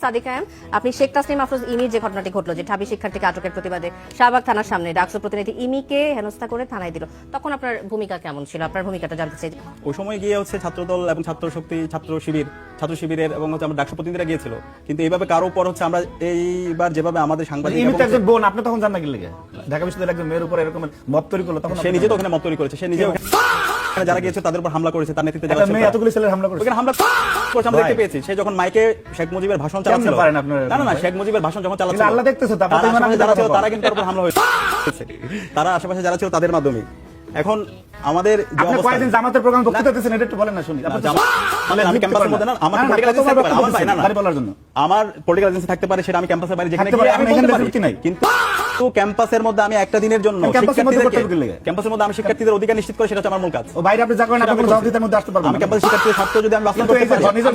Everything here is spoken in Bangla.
সাদিক কায়েম, আপনি শেখ তাসনিম আফরোজ ইমির যে ঘটনাটি ঘটলো, যে ঢাবি শিক্ষার্থীকে আটকের প্রতিবাদে শাহবাগ থানার সামনে ডাকসু প্রতিনিধি ইমিকে হেনস্থা করে থানায় দিল, তখন আপনার ভূমিকা কেমন ছিল? আপনার ভূমিকাটা জানতে চাই। ওই সময় গিয়ে ছাত্রদল এবং ছাত্র শক্তি, ছাত্র শিবিরের এবং আমরা ডাকসু প্রতিনিধিরা গিয়েছিল, কিন্তু এইভাবে কারো উপর আমরা এইবার যেভাবে আমাদের সাংবাদিক একজন বোন, আপনি তখন জান না কি লেগে ঢাকা বিশ্ববিদ্যালয়ের একজন মেয়ের উপর এরকম মত তৈরি করলো, তখন সে নিজে তো ওখানে মত তৈরি করেছে, সে নিজে যারা গিয়েছে তাদের উপর হামলা করেছে, তার নেতৃত্বে যারা মেয়ে এতগুলি ছেলে হামলা করেছে, ওখানে হামলা করেছে আমরা দেখতে পেয়েছি। সে যখন মাইকে শেখ মুজিবের ভাষণ চালাচ্ছিল, না শেখ মুজিবের ভাষণ যখন চালাচ্ছিল, আল্লাহ দেখতেছে, যারা ছিল তারা কিন্তু তার উপর হামলা হয়েছে, তারা আশেপাশে যারা ছিল তাদের মাধ্যমে। এখন আমাদের কয়েকদিন জামাতের প্রোগ্রাম বক্তৃতা দিতেছেন, এটা একটু বলেন না শুনি। আমি ক্যাম্পাসের মধ্যে না, আমার পলিটিক্যাল এজেন্সি থাকতে পারে, আমার ভাই না বলার জন্য আমার পলিটিক্যাল এজেন্সি থাকতে পারে, সেটা আমি ক্যাম্পাসের বাইরে যেখানে গিয়ে আমি বলতে পারি, কিন্তু ক্যাম্পাসের মধ্যে আমি একটা দিনের জন্য ক্যাম্পাসের মধ্যে আমি শিক্ষার্থীদের অধিকার নিশ্চিত করে, সেটা হচ্ছে আমার মূল কাজ। ও বাইরে আপনি যা করেন, আপনি কোনো জবাবদিহিতার মধ্যে আসতে পারবেন না। আমি ক্যাম্পাসের শিক্ষার্থীদের স্বার্থ যদি আমি বাস্তবায়ন করতে পারি, নিজের